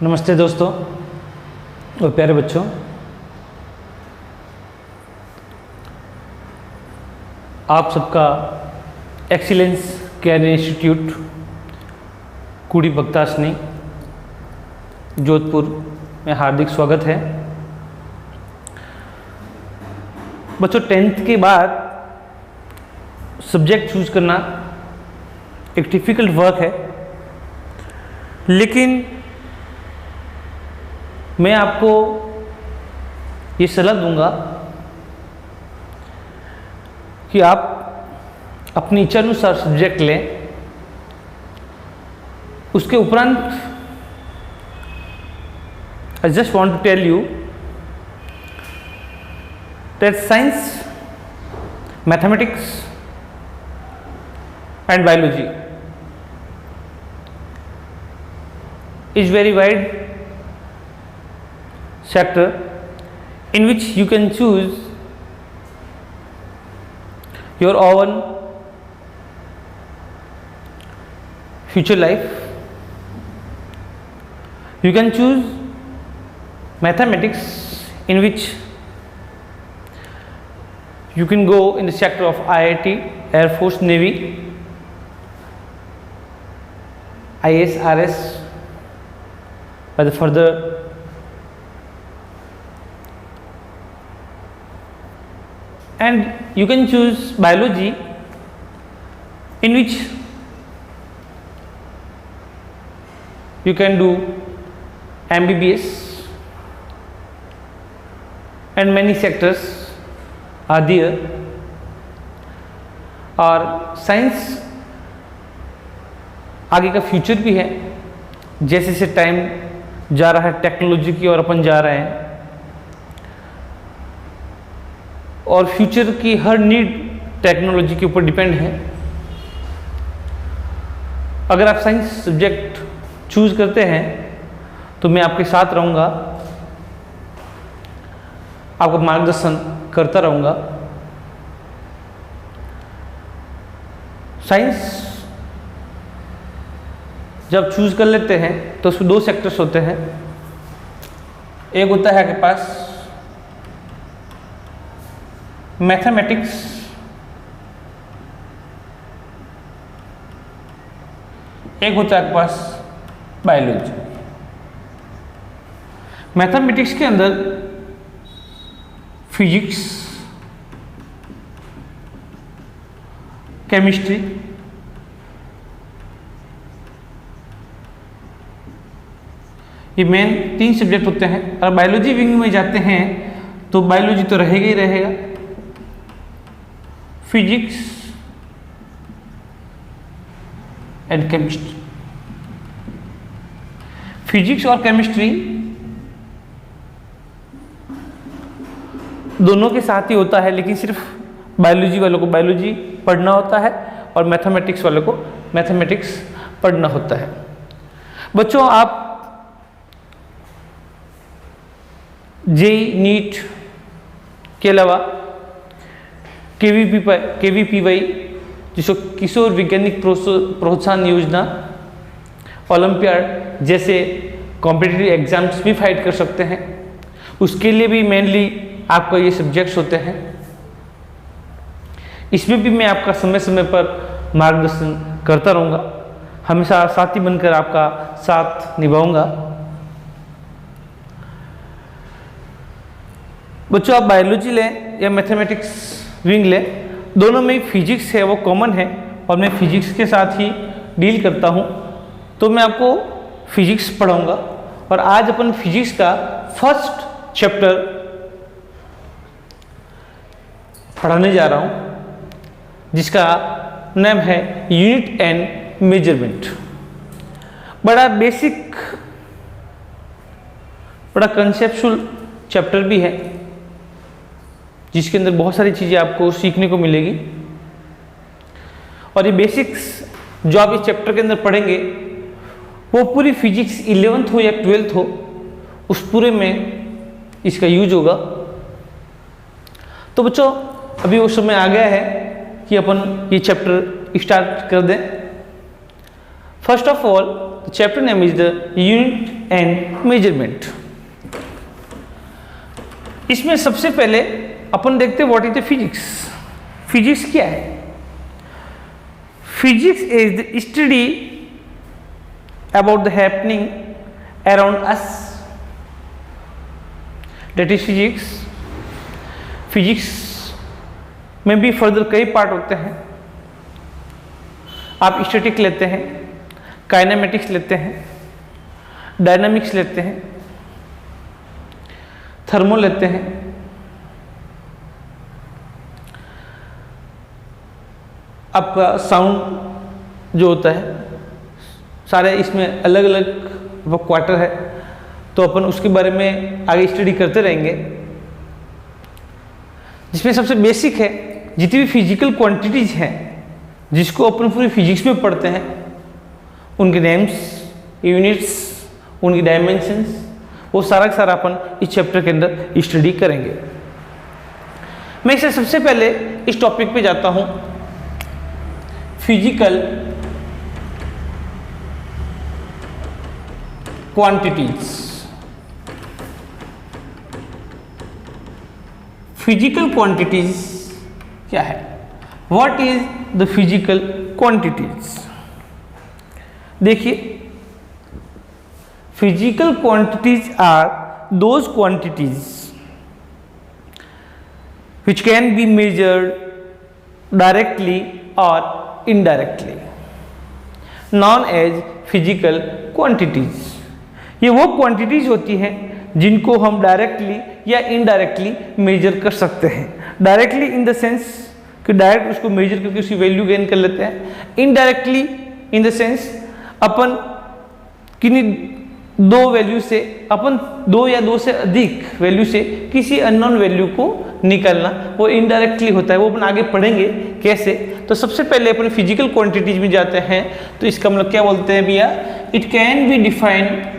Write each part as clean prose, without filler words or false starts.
नमस्ते दोस्तों और प्यारे बच्चों। आप सबका एक्सीलेंस केयर इंस्टीट्यूट कुड़ी बख्तासनी जोधपुर में हार्दिक स्वागत है। बच्चों, 10th के बाद सब्जेक्ट चूज करना एक डिफ़िकल्ट वर्क है, लेकिन मैं आपको ये सलाह दूंगा कि आप अपनी इच्छानुसार सब्जेक्ट लें। उसके उपरांत I just want to tell you that science, mathematics and biology is very wide sector in which you can choose your own future life. You can choose mathematics, in which you can go in the sector of IIT, Air Force, Navy, IAS, RS, by the further and you can choose biology, in which you can do MBBS and many sectors are there। और science आगे का future भी है। जैसे जैसे time जा रहा है टेक्नोलॉजी की ओर अपन जा रहे हैं, और फ्यूचर की हर नीड टेक्नोलॉजी के ऊपर डिपेंड है। अगर आप साइंस सब्जेक्ट चूज करते हैं तो मैं आपके साथ रहूँगा, आपका मार्गदर्शन करता रहूँगा। साइंस जब चूज कर लेते हैं तो उसमें दो सेक्टर्स होते हैं। एक होता है आपके पास मैथमेटिक्स, एक होता है आपके पास बायोलॉजी। मैथमेटिक्स के अंदर फिजिक्स, केमिस्ट्री, ये मेन 3 सब्जेक्ट होते हैं। और बायोलॉजी विंग में जाते हैं तो बायोलॉजी तो रहेगा ही रहेगा, फिजिक्स एंड केमिस्ट्री। फिजिक्स और केमिस्ट्री दोनों के साथ ही होता है, लेकिन सिर्फ बायोलॉजी वालों को बायोलॉजी पढ़ना होता है और मैथमेटिक्स वालों को मैथमेटिक्स पढ़ना होता है। बच्चों, आप जेई नीट के अलावा केवीपीवाई जिसको किशोर वैज्ञानिक प्रोत्साहन योजना, ओलंपियाड जैसे कॉम्पिटिटिव एग्जाम्स भी फाइट कर सकते हैं। उसके लिए भी मेनली आपका ये सब्जेक्ट्स होते हैं। इसमें भी मैं आपका समय समय पर मार्गदर्शन करता रहूँगा, हमेशा साथी बनकर आपका साथ निभाऊंगा। बच्चों, आप बायोलॉजी लें या मैथमेटिक्स विंग लें, दोनों में फिजिक्स है वो कॉमन है, और मैं फिजिक्स के साथ ही डील करता हूँ, तो मैं आपको फिजिक्स पढ़ाऊँगा। और आज अपन फिजिक्स का फर्स्ट चैप्टर पढ़ाने जा रहा हूँ, जिसका नाम है यूनिट एंड मेजरमेंट। बड़ा बेसिक, बड़ा कंसेप्चुअल चैप्टर भी है, जिसके अंदर बहुत सारी चीज़ें आपको सीखने को मिलेगी। और ये बेसिक्स जो आप इस चैप्टर के अंदर पढ़ेंगे वो पूरी फिजिक्स 11th हो या 12th हो, उस पूरे में इसका यूज होगा। तो बच्चों, अभी वो समय आ गया है कि अपन ये चैप्टर स्टार्ट कर दें। First of all, the chapter name is the unit and measurement. इसमें सबसे पहले अपन देखते हैं what is the physics. Physics क्या है? Physics is the study about the happening around us, that is physics. Physics में भी फर्दर कई पार्ट होते हैं। आप स्टैटिक लेते हैं, काइनेमेटिक्स लेते हैं, डायनामिक्स लेते हैं, थर्मो लेते हैं, आपका साउंड जो होता है, सारे इसमें अलग अलग क्वार्टर है, तो अपन उसके बारे में आगे स्टडी करते रहेंगे। जिसमें सबसे बेसिक है, जितनी भी फिजिकल क्वांटिटीज हैं जिसको अपन पूरी फिजिक्स में पढ़ते हैं, उनके नेम्स, यूनिट्स, उनकी डायमेंशंस, वो सारा का सारा अपन इस चैप्टर के अंदर स्टडी करेंगे। मैं इससे सबसे पहले इस टॉपिक पे जाता हूं, फिजिकल क्वांटिटीज। फिजिकल क्वांटिटीज क्या है? What is the physical quantities? देखिए, physical quantities are those quantities which can be measured directly or indirectly, known as physical quantities। ये वो क्वांटिटीज होती हैं जिनको हम डायरेक्टली या इनडायरेक्टली मेजर कर सकते हैं। डायरेक्टली इन द सेंस कि डायरेक्ट उसको मेजर करके उसकी वैल्यू गेन कर लेते हैं, इनडायरेक्टली इन द सेंस अपन किन्हीं दो वैल्यू से, अपन दो या दो से अधिक वैल्यू से किसी अननोन वैल्यू को निकालना, वो इनडायरेक्टली होता है। वो अपन आगे पढ़ेंगे कैसे। तो सबसे पहले अपन फिजिकल क्वांटिटीज में जाते हैं, तो इसका मतलब क्या बोलते हैं भैया? It can be defined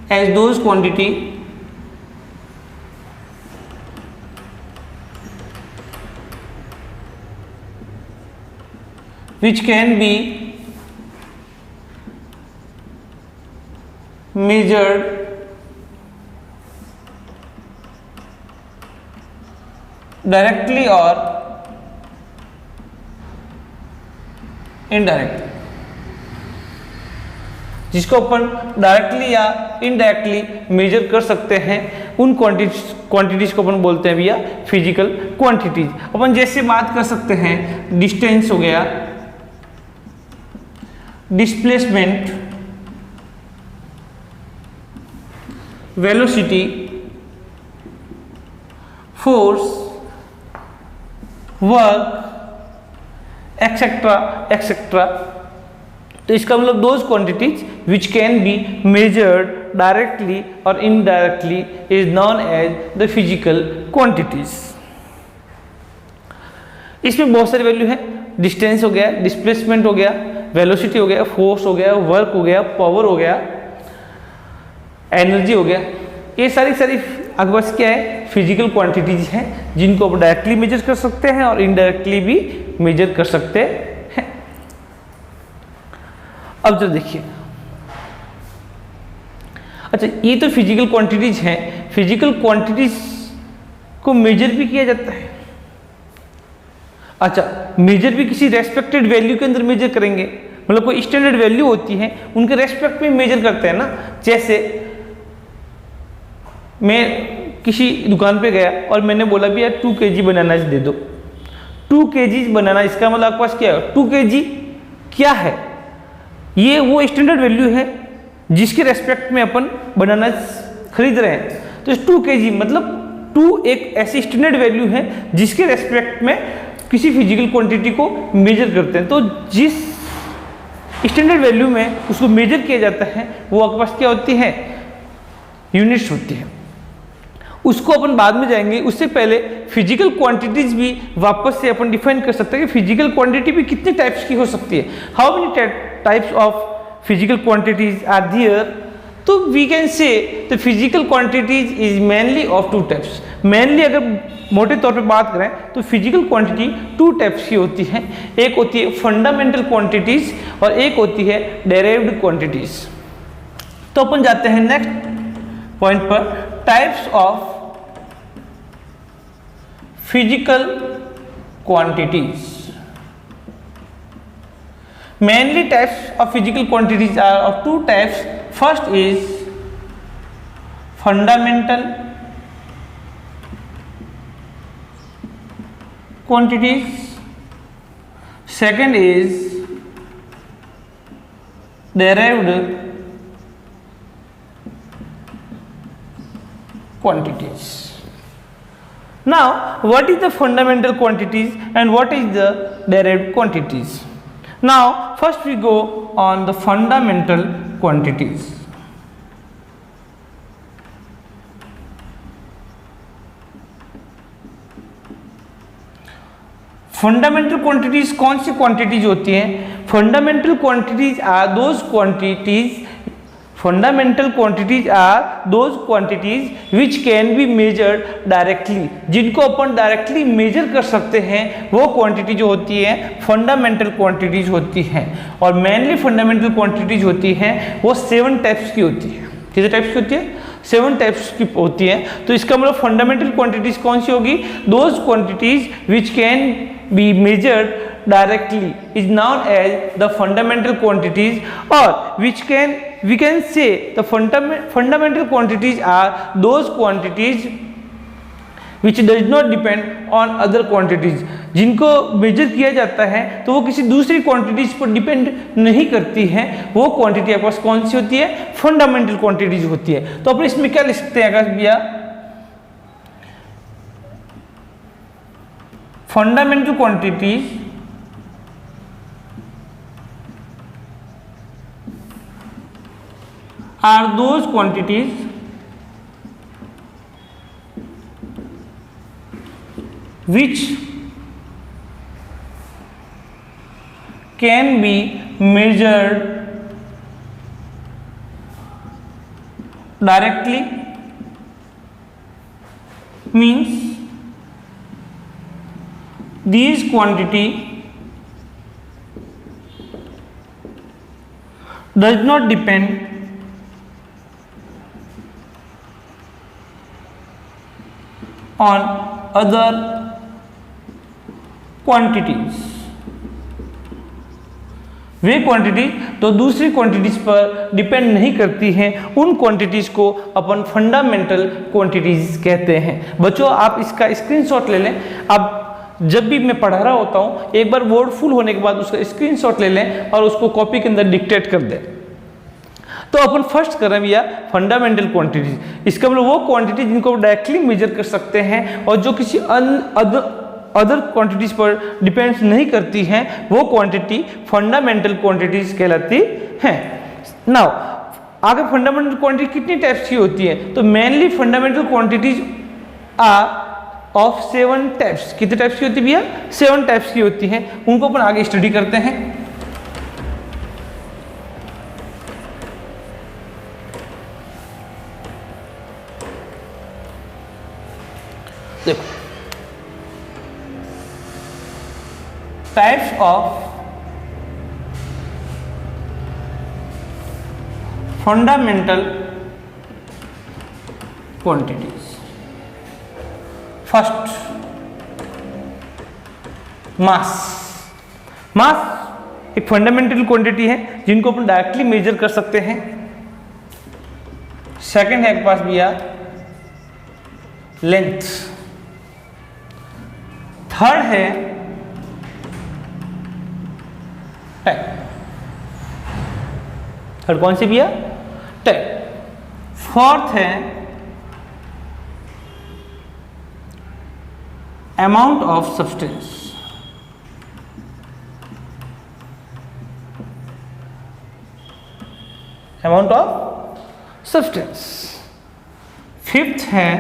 as those quantity which can be measured directly or indirectly। जिसको अपन डायरेक्टली या इनडायरेक्टली मेजर कर सकते हैं, उन क्वांटिटीज को अपन बोलते हैं भैया फिजिकल क्वांटिटीज। अपन जैसे बात कर सकते हैं, डिस्टेंस हो गया, displacement, velocity, force, work, etcetera etcetera. तो इसका मतलब those quantities which can be measured directly और indirectly is known as the physical quantities. इसमें बहुत सारी वैल्यू है। डिस्टेंस हो गया, डिस्प्लेसमेंट हो गया, वेलोसिटी हो गया, फोर्स हो गया, वर्क हो गया, पावर हो गया, एनर्जी हो गया। ये सारी आपके पास क्या है? फिजिकल क्वांटिटीज हैं जिनको आप डायरेक्टली मेजर कर सकते हैं और इनडायरेक्टली भी मेजर कर सकते हैं। अब जो देखिए, अच्छा ये तो फिजिकल क्वांटिटीज हैं। फिजिकल क्वांटिटीज को मेजर भी किया जाता है। अच्छा, मेजर भी किसी रेस्पेक्टेड वैल्यू के अंदर मेजर करेंगे, मतलब कोई स्टैंडर्ड वैल्यू होती है उनके रेस्पेक्ट में मेजर करते हैं ना। जैसे मैं किसी दुकान पे गया और मैंने बोला भी यार 2 kg बनाना दे दो। 2 kg बनाना, इसका मतलब आपके पास क्या है? 2 kg क्या है? ये वो स्टैंडर्ड वैल्यू है जिसके रेस्पेक्ट में अपन बनाना खरीद रहे हैं। तो 2 kg मतलब 2 एक ऐसी स्टैंडर्ड वैल्यू है जिसके रेस्पेक्ट में किसी फिजिकल क्वांटिटी को मेजर करते हैं। तो जिस स्टैंडर्ड वैल्यू में उसको मेजर किया जाता है वो आपके पास क्या होती है? यूनिट्स होती है। उसको अपन बाद में जाएंगे, उससे पहले फिजिकल क्वांटिटीज भी वापस से अपन डिफाइन कर सकते हैं कि फिजिकल क्वांटिटी भी कितने टाइप्स की हो सकती है। How many types of physical quantities are there? तो we can say the physical quantities is mainly of 2 types. Mainly अगर मोटे तौर पे बात करें तो फिजिकल क्वांटिटी टू टाइप्स की होती है, एक होती है फंडामेंटल क्वांटिटीज और एक होती है डेराइव्ड क्वांटिटीज। तो अपन जाते हैं नेक्स्ट पॉइंट पर, types of physical quantities. Mainly types of physical quantities are of two types. First is fundamental quantities. Second is derived quantities. Now, what is the fundamental quantities and what is the derived quantities? Now, first we go on the fundamental quantities. Fundamental quantities कौन सी quantities होती हैं? Fundamental quantities are those quantities fundamental quantities are those quantities which can be measured directly, जिनको अपन directly measure कर सकते हैं, वो क्वांटिटी जो होती है फंडामेंटल क्वांटिटीज होती हैं। और मेनली फंडामेंटल क्वांटिटीज होती हैं वो 7 टाइप्स की होती है। कितने टाइप्स की होती है? 7 टाइप्स की होती है। तो इसका मतलब फंडामेंटल क्वांटिटीज कौन सी होगी? Those quantities which can be measured directly is known as the fundamental quantities, or which we can say the fundamental quantities are those quantities which does not depend on other quantities, जिनको major किया जाता है तो वो किसी दूसरी quantities पर depend नहीं करती हैं, वो क्वांटिटी आपके पास कौन सी होती है? फंडामेंटल क्वांटिटीज होती है। तो अपन इसमें क्या लिख सकते हैं आकाश भैया? Fundamental quantities are those quantities which can be measured directly, means these quantity does not depend on other quantities। Way quantity तो दूसरी क्वांटिटीज पर डिपेंड नहीं करती हैं, उन क्वांटिटीज को अपन फंडामेंटल क्वांटिटीज कहते हैं। बच्चों आप इसका स्क्रीनशॉट ले लें। अब जब भी मैं पढ़ा रहा होता हूं एक बार वर्ड फुल होने के बाद उसका स्क्रीनशॉट ले लें और उसको कॉपी के अंदर डिक्टेट कर दें। तो अपन फर्स्ट कर रहे हैं भैया फंडामेंटल क्वांटिटीज। इसका मतलब वो क्वांटिटी जिनको डायरेक्टली मेजर कर सकते हैं और जो किसी अदर क्वांटिटीज पर डिपेंड नहीं करती हैं, वो क्वांटिटी फंडामेंटल क्वांटिटीज कहलाती हैं। नाउ आगे फंडामेंटल क्वांटिटी कितनी टाइप्स की होती है? तो mainly fundamental quantities are of 7 types. कितने टाइप्स की होती है भैया? 7 टाइप्स की होती हैं। उनको अपन आगे स्टडी करते हैं। देखो, types of fundamental quantities. First, mass. Mass एक फंडामेंटल क्वांटिटी है जिनको अपन डायरेक्टली मेजर कर सकते हैं। सेकंड है आपके पास भैया लेंथ। थर्ड है टाइम। थर्ड कौन सी भैया? टाइम। फोर्थ है amount of substance. Amount of substance. Fifth है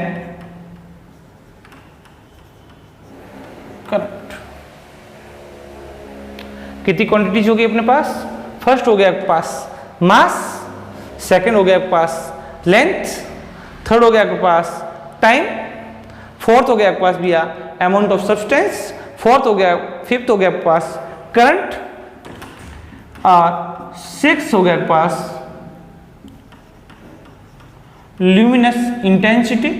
करंट। कितनी क्वांटिटीज होगी अपने पास? फर्स्ट हो गया आपके पास मास, सेकंड हो गया आपके पास लेंथ, थर्ड हो गया आपके पास टाइम, फोर्थ हो गया आपके पास भैया अमाउंट ऑफ सब्सटेंस, फोर्थ हो गया, फिफ्थ हो गया आपके पास करंट, और सिक्स हो गया आपके पास ल्यूमिनस इंटेंसिटी,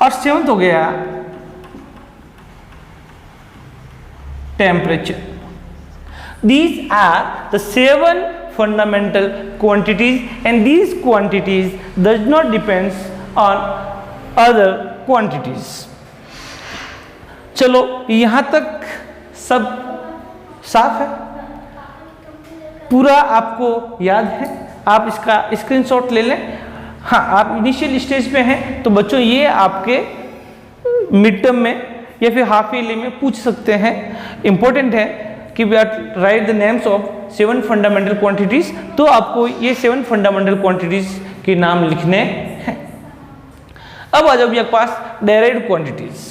और सेवंथ हो गया temperature. These are the 7 fundamental quantities, and these quantities does not depends on other quantities. चलो यहां तक सब साफ है, पूरा आपको याद है, आप इसका स्क्रीनशॉट ले लें। हाँ, आप इनिशियल स्टेज पे हैं तो बच्चों ये आपके मिड टर्म में या फिर हाफ ईयरली में पूछ सकते हैं। इंपॉर्टेंट है कि we are write the names of 7 fundamental quantities, तो आपको ये 7 फंडामेंटल क्वांटिटीज के नाम लिखने हैं। अब आ जाओ भैया पास derived quantities.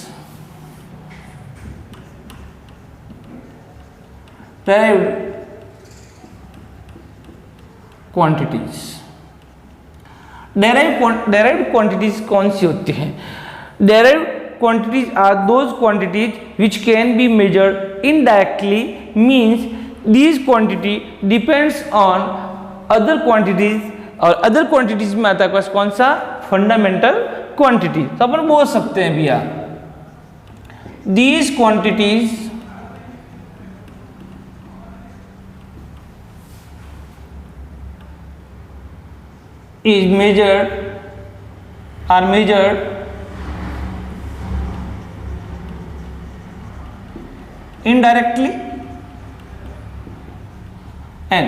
Derived quantities, derived quantities कौन सी होती हैं? Derived quantities are those quantities which can be measured indirectly, means these quantity depends on other quantities, और other quantities में आता है पास कौन सा? Fundamental quantity. तो अपन बोल सकते हैं भैया these quantities is measured, are measured indirectly, and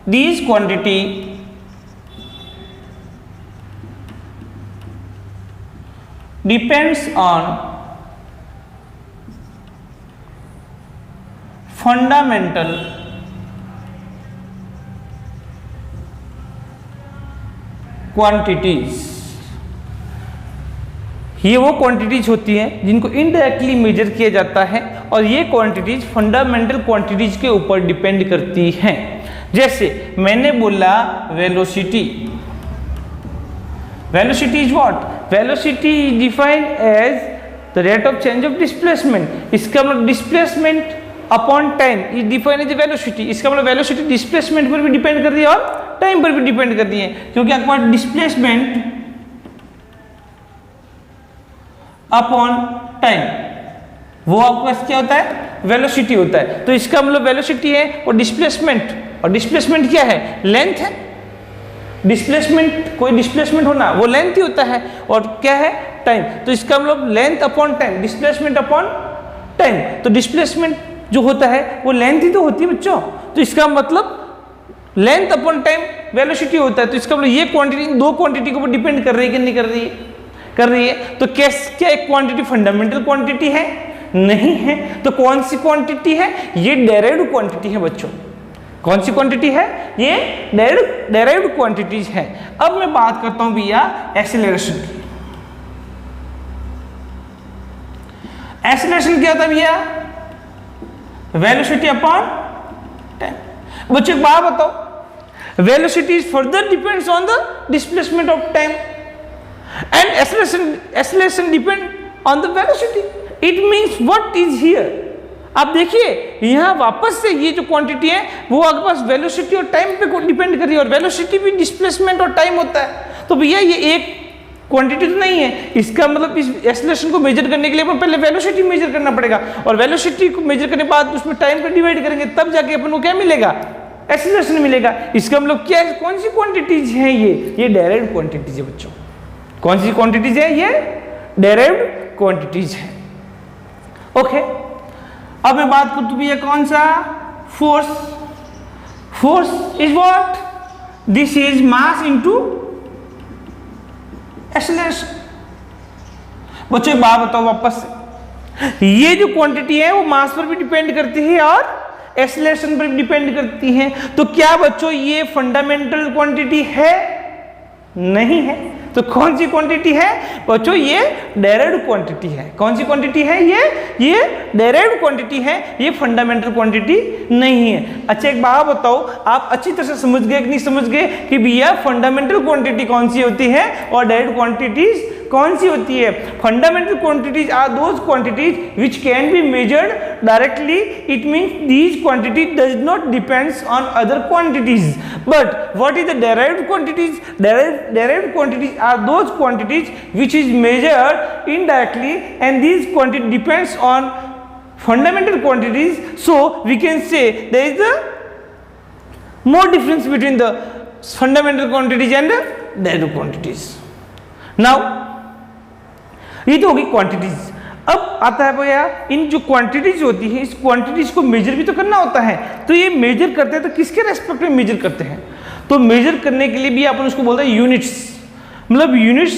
these quantity depends on fundamental quantities। ये वो क्वांटिटीज होती हैं जिनको इनडायरेक्टली मेजर किया जाता है, और ये क्वांटिटीज फंडामेंटल क्वांटिटीज के ऊपर डिपेंड करती हैं। जैसे मैंने बोला velocity, velocity is what? Velocity is defined as the rate of change of displacement. इसका मतलब displacement upon time is defined as velocity. इसका मतलब वेलोसिटी डिस्प्लेसमेंट पर भी डिपेंड कर रही है और टाइम पर भी डिपेंड करती है, क्योंकि आपके पास डिस्प्लेसमेंट अपॉन टाइम वो आपके पास क्या होता है? वेलोसिटी होता है। तो इसका मतलब वेलोसिटी है और डिस्प्लेसमेंट, और डिस्प्लेसमेंट क्या है? लेंथ है। डिस्प्लेसमेंट, कोई डिस्प्लेसमेंट होना वो लेंथ ही होता है, और क्या है? टाइम। तो इसका मतलब length upon time, displacement upon time. तो डिस्प्लेसमेंट जो होता है वो लेंथ ही तो होती है बच्चों, तो इसका मतलब लेंथ अपॉन टाइम वेलोसिटी होता है। तो इसका मतलब ये क्वांटिटी दो क्वांटिटी के ऊपर डिपेंड कर रही है कि नहीं कर रही है? कर रही है। तो क्या एक क्वांटिटी फंडामेंटल क्वांटिटी है? नहीं है। तो कौन सी क्वांटिटी है? ये डेराइव्ड क्वांटिटी है बच्चों। कौन सी क्वांटिटी है? ये डेराइव्ड क्वांटिटीज है। अब मैं बात करता हूं भैया एक्सेलरेशन की। एक्सेलरेशन क्या था भैया? Velocity upon time. बच्चों एक बात बताओ, velocity further depends on the displacement of time, and acceleration depend on the velocity. It means what is here? आप देखिए यहाँ वापस से ये जो क्वांटिटी है वो आपके पास वेलोसिटी और टाइम पे डिपेंड कर रही है, और वेलोसिटी भी डिस्प्लेसमेंट और टाइम होता है। तो भैया ये एक क्वांटिटी तो नहीं है, इसका मतलब इस एक्सेलरेशन को मेजर करने के लिए अपन पहले वेलोसिटी मेजर करना पड़ेगा, और वेलोसिटी को मेजर करने के बाद उसमें टाइम को डिवाइड करेंगे, तब जाके अपन को क्या मिलेगा? एक्सेलरेशन मिलेगा। इसका मतलब क्या है? कौन सी क्वांटिटीज है? ये डेराइव्ड क्वांटिटीज है बच्चों। कौन सी क्वांटिटीज है? ये डेराइव्ड क्वांटिटीज है। ओके, अब मैं बात करता हूं भैया कौन सा? Force. Force is what? This is mass into acceleration. बच्चों एक बात बताओ वापस से, ये जो क्वांटिटी है वो मास पर भी डिपेंड करती है और एक्सेलरेशन पर भी डिपेंड करती है। तो क्या बच्चों ये फंडामेंटल क्वांटिटी है? नहीं है। तो कौन सी क्वांटिटी है बच्चों? ये डेराइव्ड क्वांटिटी है। कौन सी क्वांटिटी है? ये डेराइव्ड क्वांटिटी है, ये फंडामेंटल क्वांटिटी नहीं है। अच्छा एक बात बताओ, आप अच्छी तरह से समझ गए कि नहीं समझ गए कि भैया फंडामेंटल क्वांटिटी कौन सी होती है और डेराइव्ड क्वांटिटीज कौन सी होती है? Fundamental quantities are those quantities which can be measured directly. It means these quantity does not depends on other quantities. But what is the derived quantities? Derived quantities are those quantities which is measured indirectly, and these quantity depends on fundamental quantities. So we can say there is the more difference between the fundamental quantities and the derived quantities. Now ये तो होगी quantities. अब आता है भैया इन जो quantities होती है, इस क्वांटिटीज को मेजर भी तो करना होता है। तो ये मेजर करते हैं तो किसके रेस्पेक्ट में मेजर करते हैं? तो मेजर करने के लिए भी अपन उसको बोलते हैं यूनिट्स। मतलब यूनिट्स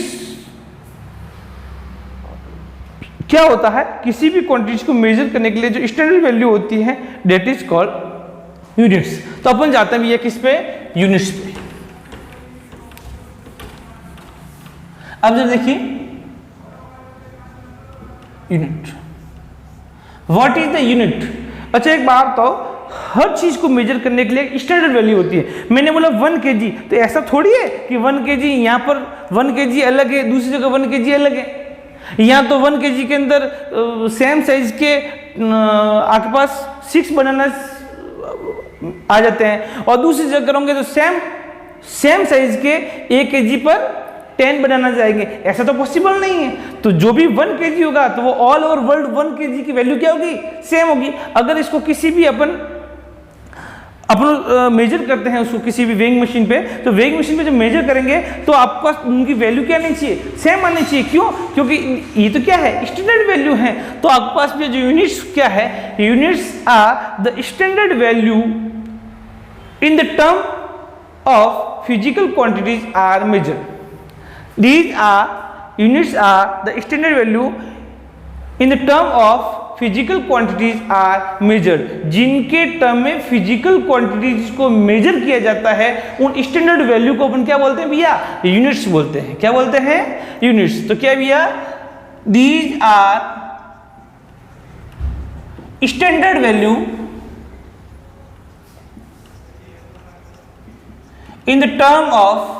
क्या होता है? किसी भी क्वांटिटीज को मेजर करने के लिए जो स्टैंडर्ड वैल्यू होती है दैट इज कॉल्ड यूनिट्स। तो अपन जाते हैं भैया किस पे? यूनिट्स पे। अब जब देखिए unit, what is the unit? अच्छा एक बात बताओ, हर चीज को मेजर करने के लिए स्टैंडर्ड वैल्यू होती है। मैंने बोला 1 kg, तो ऐसा थोड़ी है कि 1 kg यहाँ पर 1 kg अलग है, दूसरी जगह 1 kg अलग है। यहाँ तो 1 kg के अंदर सेम साइज के आपके पास 6 बनाना आ जाते हैं, और दूसरी जगह करोगे तो सेम साइज के 1 kg पर 10 बनाना जाएंगे। ऐसा तो पॉसिबल नहीं है। तो जो भी 1 kg होगा तो वो ऑल ओवर वर्ल्ड 1 kg की वैल्यू क्या होगी? सेम होगी। अगर इसको किसी भी अपन मेजर करते हैं उसको किसी भी वेइंग मशीन पे, तो वेइंग मशीन पे जब मेजर करेंगे तो आपको उनकी वैल्यू क्या आनी चाहिए? सेम आनी चाहिए। क्यों? क्योंकि ये तो क्या है? स्टैंडर्ड वैल्यू है। तो आपके पास भी जो यूनिट्स क्या है? Units are the standard value in the term of physical quantities are measured. These units are the standard value in the term of physical quantities are measured। जिनके टर्म में physical quantities को major किया जाता है उन standard value को अपन क्या बोलते हैं भैया? यूनिट्स बोलते हैं। क्या बोलते हैं? यूनिट्स। तो क्या भैया? These are standard value in the term of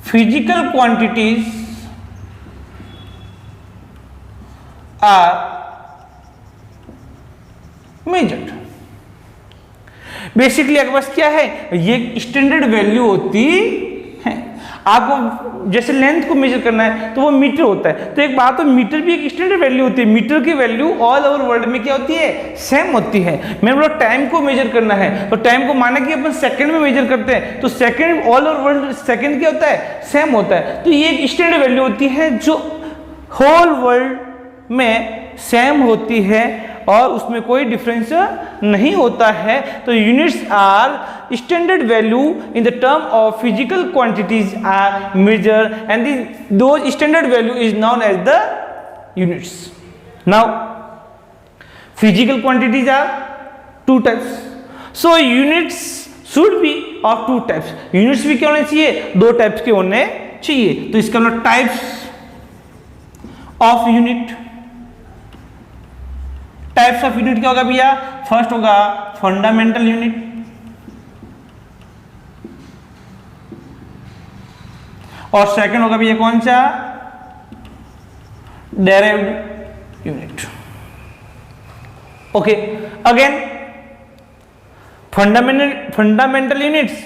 physical quantities are measured। Basically आपके पास क्या है? ये स्टैंडर्ड वैल्यू होती है। आपको जैसे लेंथ को मेजर करना है तो वो मीटर होता है। तो एक बात तो मीटर भी एक स्टैंडर्ड वैल्यू होती है। मीटर की वैल्यू ऑल ओवर वर्ल्ड में क्या होती है? सेम होती है। मैंने बोला टाइम को मेजर करना है तो टाइम को माना कि अपन सेकंड में मेजर करते हैं, तो second all over world second क्या होता है? सेम होता है। तो ये एक स्टैंडर्ड वैल्यू होती है जो होल वर्ल्ड में सेम होती है और उसमें कोई डिफरेंस नहीं होता है। तो units are standard value in the term of physical quantities are measure and those standard value is known as the units. Now physical quantities are 2 types. So units should be of 2 types. Units भी क्या होने चाहिए? 2 types के होने चाहिए। तो इसका मतलब types of unit. Types of unit क्या होगा भैया? फर्स्ट होगा फंडामेंटल यूनिट, और सेकंड होगा भैया कौन सा? Derived unit. Okay, again fundamental units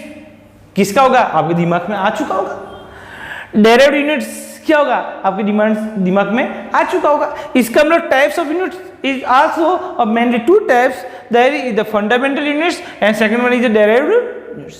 किसका होगा? आपके दिमाग में आ चुका होगा। डेराइव्ड यूनिट्स क्या होगा? आपके दिमाग में आ चुका होगा। इसका मतलब types of units is also of mainly 2 types. There is the fundamental units and second one is the derived units.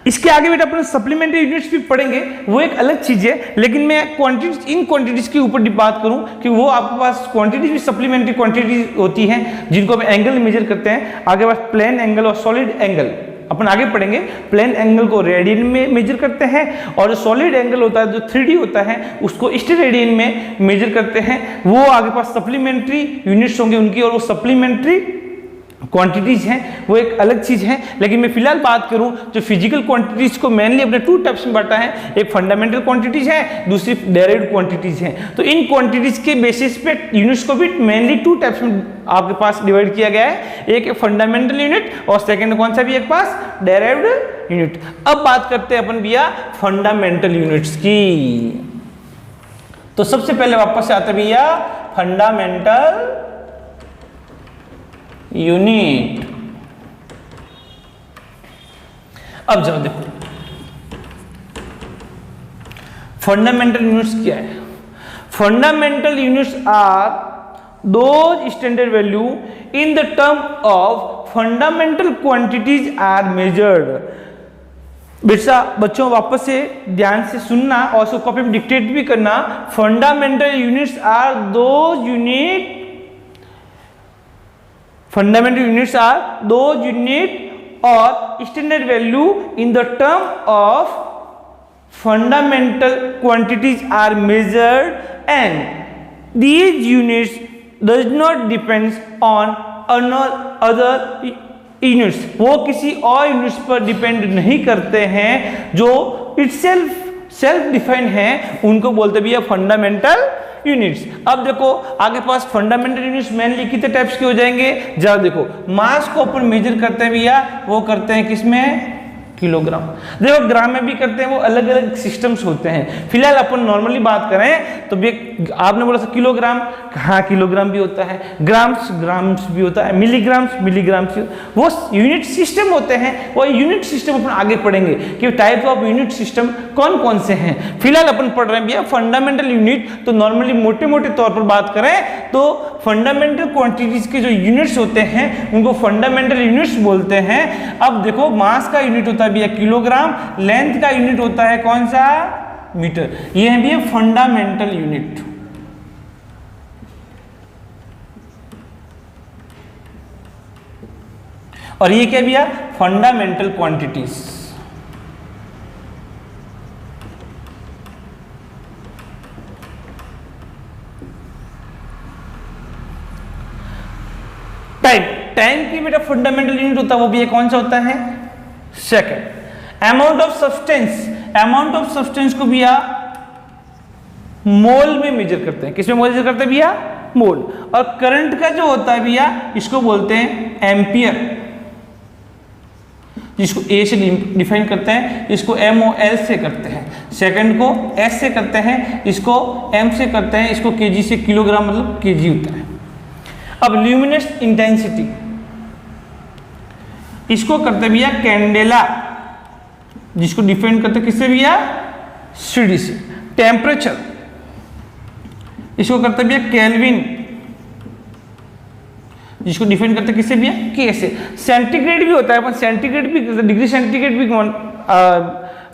इसके आगे बेटा अपन सप्लीमेंट्री यूनिट्स भी पढ़ेंगे, वो एक अलग चीज है। लेकिन मैं क्वांटिटीज इन क्वांटिटीज के ऊपर बात करूं कि वो आपके पास क्वांटिटीज भी सप्लीमेंट्री क्वांटिटीज होती हैं जिनको हम एंगल मेजर करते हैं। आगे पास प्लेन एंगल और सॉलिड एंगल अपन आगे पढ़ेंगे। प्लेन एंगल को रेडियन में मेजर करते हैं और जो सॉलिड एंगल होता है जो 3D होता है उसको स्टेरेडियन में मेजर करते हैं। वो आगे पास सप्लीमेंट्री यूनिट्स होंगे उनकी, और वो सप्लीमेंट्री क्वांटिटीज हैं वो एक अलग चीज है। लेकिन मैं फिलहाल बात करूं जो फिजिकल क्वांटिटीज को मेनली अपने 2 टाइप्स में बांटा है, एक फंडामेंटल क्वांटिटीज है, दूसरी डेराइव्ड क्वांटिटीज हैं। तो इन क्वांटिटीज के बेसिस पे यूनिट्स को भी मेनली 2 टाइप्स में आपके पास डिवाइड किया गया है, एक है फंडामेंटल यूनिट और सेकंड कौन सा भी एक पास डेराइव्ड यूनिट। अब बात करते हैं अपन भैया फंडामेंटल यूनिट्स की। तो सबसे पहले वापस से आते भैया फंडामेंटल यूनिट। अब जरा देखो फंडामेंटल यूनिट्स क्या है। Fundamental units are those standard value in the term of fundamental quantities are measured. बेटा बच्चों वापस से ध्यान से सुनना और उसको कॉपी में डिक्टेट भी करना। Fundamental units are those unit Fundamental units are those unit or standard value in the term of fundamental quantities are measured and these units does not depend on other units। वो किसी और units पर depend नहीं करते हैं, जो self define है उनको बोलते भी है फंडामेंटल यूनिट्स। अब देखो आगे पास फंडामेंटल यूनिट्स मेनली कितने टाइप्स के हो जाएंगे। जरा देखो मास को अपन मेजर करते हैं भैया, वो करते हैं किसमें, किलोग्राम। देखो ग्राम में भी करते हैं, वो अलग अलग सिस्टम्स होते हैं। फिलहाल अपन नॉर्मली बात करें तो आपने बोला किलोग्राम, हाँ किलोग्राम भी होता है, ग्राम्स भी होता है, मिलीग्राम्स वो यूनिट सिस्टम होते हैं। वो यूनिट सिस्टम अपन आगे पढ़ेंगे कि टाइप ऑफ यूनिट सिस्टम कौन कौन से हैं। फिलहाल अपन पढ़ रहे हैं भैया फंडामेंटल यूनिट। तो नॉर्मली मोटे मोटे तौर पर बात करें तो फंडामेंटल क्वांटिटीज के जो यूनिट्स होते हैं उनको फंडामेंटल यूनिट्स बोलते हैं। अब देखो मास का यूनिट होता है भैया किलोग्राम, लेंथ का यूनिट होता है कौन सा, मीटर। ये है भैया फंडामेंटल यूनिट। और ये क्या भैया फंडामेंटल क्वांटिटीज। टाइम की बेटा फंडामेंटल यूनिट होता है वो भी कौन सा होता है, सेकंड। अमाउंट ऑफ सब्सटेंस को भैया मोल में मेजर करते हैं। किसमें मेजर करते हैं भैया, मोल। और करंट का जो होता है भैया इसको बोलते हैं एम्पियर, जिसको ए से डिफाइन करते हैं, इसको MOL से करते हैं, सेकंड को S से करते हैं, इसको M से करते हैं, इसको kg से किलोग्राम मतलब kg होता है। अब ल्यूमिनस इंटेंसिटी इसको करते भैया कैंडेला, जिसको डिफाइन करते किससे भैया, CD से। टेम्परेचर इसको करते भैया केल्विन, जिसको डिफाइन करते किससे भैया, K से। सेंटीग्रेड भी होता है, अपन सेंटीग्रेड भी डिग्री सेंटीग्रेड भी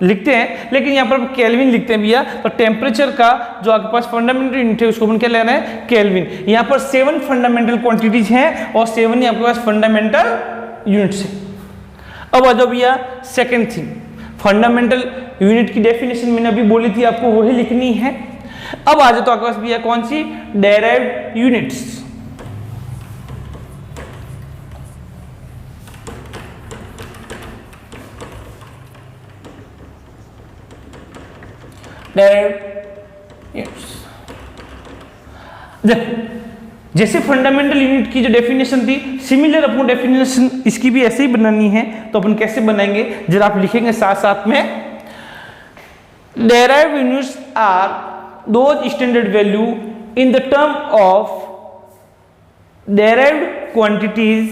लिखते हैं, लेकिन यहाँ पर केल्विन लिखते हैं भैया। तो टेम्परेचर का जो आपके पास फंडामेंटल यूनिट है उसको अपन क्या लेना है, केल्विन। यहाँ पर 7 फंडामेंटल क्वांटिटीज हैं और 7 ही आपके पास फंडामेंटल यूनिट्स है। अब आ जाओ भैया सेकेंड थिंग, फंडामेंटल यूनिट की डेफिनेशन मैंने अभी बोली थी आपको वही लिखनी है। अब आ जाओ तो आपके पास भैया कौन सी, डेराइव्ड यूनिट्स। जैसे फंडामेंटल यूनिट की जो डेफिनेशन थी, सिमिलर अपनी डेफिनेशन इसकी भी ऐसे ही बनानी है। तो अपन कैसे बनाएंगे जरा आप लिखेंगे साथ साथ में। Derived units are those standard value in the term of derived quantities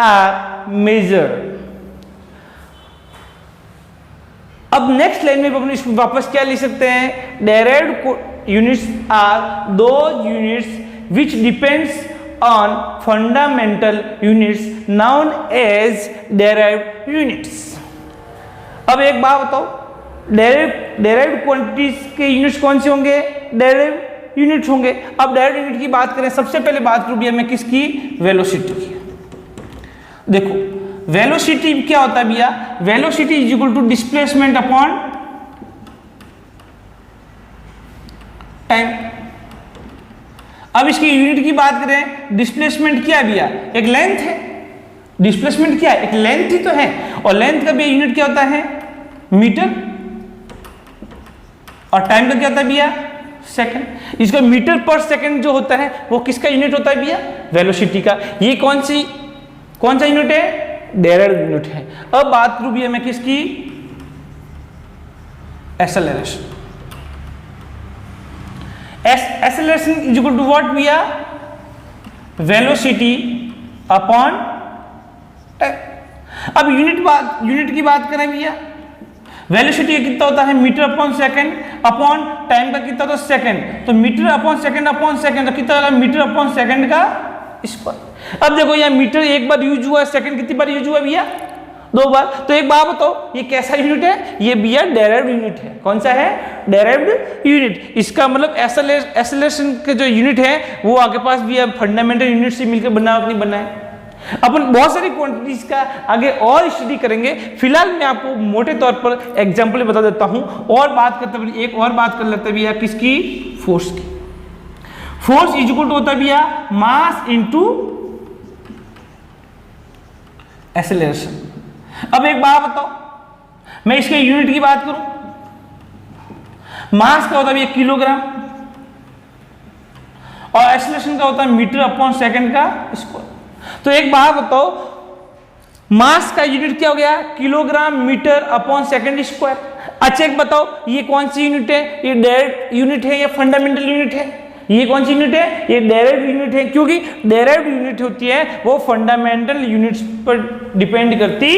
are measured. अब नेक्स्ट लाइन में अपन इसको वापस क्या लिख सकते हैं, derived units are those units which depends on fundamental units known as derived units। अब एक बात बताओ, डेराइव्ड क्वांटिटीज के यूनिट्स कौन से होंगे, डेराइव्ड यूनिट्स होंगे। अब डेराइव्ड यूनिट की बात करें, सबसे पहले बात करूं भैया मैं किसकी, वेलोसिटी की। देखो वेलोसिटी क्या होता है भैया, velocity is equal to displacement upon time. अब इसकी यूनिट की बात करें, डिस्प्लेसमेंट क्या है भैया, एक लेंथ है। डिस्प्लेसमेंट क्या है, एक लेंथ ही तो है, और लेंथ का भी यूनिट क्या होता है, मीटर, और टाइम का क्या होता है भैया, सेकंड। इसका मीटर पर सेकंड जो होता है वो किसका यूनिट होता है भैया, वेलोसिटी का। ये कौन सा यूनिट है, डायरेक्ट यूनिट है। अब बात करूं भैया मैं किसकी, acceleration. Acceleration is equal to what भैया, वेलोसिटी अपॉन टाइम। अब यूनिट की बात करें भैया, वेलोसिटी कितना होता है, metre upon second, upon time का कितना होता है, सेकंड। तो मीटर अपॉन सेकंड तो कितना होगा, मीटर अपॉन सेकंड का स्क्वायर। अब देखो यहाँ मीटर एक बार यूज हुआ है, सेकंड कितनी बार यूज हुआ भैया, 2 बार। तो एक बात बताओ, ये कैसा यूनिट है, ये भैया डेराइव्ड यूनिट है। कौन सा है, डेराइव्ड यूनिट। इसका मतलब एक्सेलरेशन के जो यूनिट है वो आपके पास भैया फंडामेंटल यूनिट से मिलकर बना नहीं बना है। अपन बहुत सारी क्वांटिटीज का आगे और स्टडी करेंगे, फिलहाल मैं आपको मोटे तौर पर एग्जांपल बता देता हूं। और बात करते हैं, एक और बात कर लेते हैं भैया किसकी, फोर्स की। फोर्स इज इक्वल टू होता है भैया मास इनटू एक्सेलरेशन। अब एक बात बताओ, मैं इसके यूनिट की बात करूं, मास का होता है भैया किलोग्राम, और एक्सेलरेशन का होता है मीटर अपॉन सेकंड का स्क्वायर। तो एक बात बताओ, मास का यूनिट क्या हो गया, kilogram metre upon second square. अच्छा एक बताओ, ये कौन सी यूनिट है, ये डायरेक्ट यूनिट है या फंडामेंटल यूनिट है, ये कौन सी यूनिट है, ये डायरेक्ट यूनिट है। क्योंकि डायरेक्ट यूनिट होती है वो फंडामेंटल यूनिट्स पर डिपेंड करती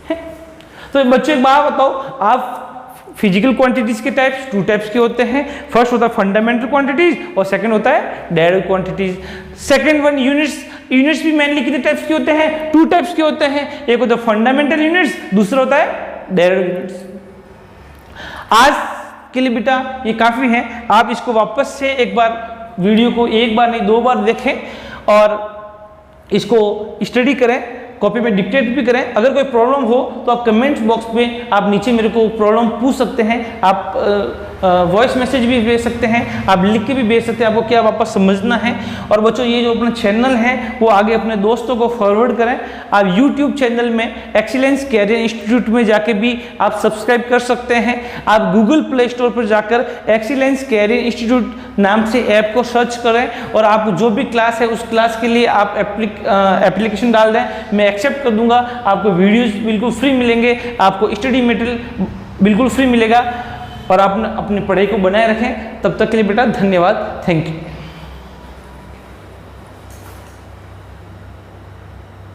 है। तो बच्चों एक बात बताओ, आप फिजिकल क्वांटिटीज के टाइप्स 2 टाइप्स के होते हैं। फर्स्ट होता है फंडामेंटल क्वांटिटीज और सेकंड होता है direct quantities. Second one units भी मेनली कितने टाइप्स के होते हैं, 2 टाइप्स के होते हैं। एक होता है फंडामेंटल यूनिट्स, दूसरा होता है डायरेक्ट यूनिट्स। आज के लिए बेटा ये काफी है, आप इसको वापस से एक बार वीडियो को एक बार नहीं 2 बार देखें और इसको स्टडी करें, कॉपी में डिक्टेट भी करें। अगर कोई प्रॉब्लम हो तो आप कमेंट बॉक्स में आप नीचे मेरे को प्रॉब्लम पूछ सकते हैं, आप वॉइस मैसेज भी भेज सकते हैं, आप लिख के भी भेज सकते हैं आपको क्या वापस समझना है। और बच्चों ये जो अपना चैनल है वो आगे अपने दोस्तों को फॉरवर्ड करें। आप यूट्यूब चैनल में एक्सीलेंस कैरियर इंस्टीट्यूट में जाके भी आप सब्सक्राइब कर सकते हैं। आप गूगल प्ले स्टोर पर जाकर एक्सीलेंस कैरियर इंस्टीट्यूट नाम से ऐप को सर्च करें और आप जो भी क्लास है उस क्लास के लिए आप एप्लीकेशन डाल दें, मैं एक्सेप्ट कर दूंगा। आपको वीडियोस बिल्कुल फ्री मिलेंगे, आपको स्टडी मटेरियल बिल्कुल फ्री मिलेगा। और आप अपनी पढ़ाई को बनाए रखें। तब तक के लिए बेटा धन्यवाद, थैंक यू।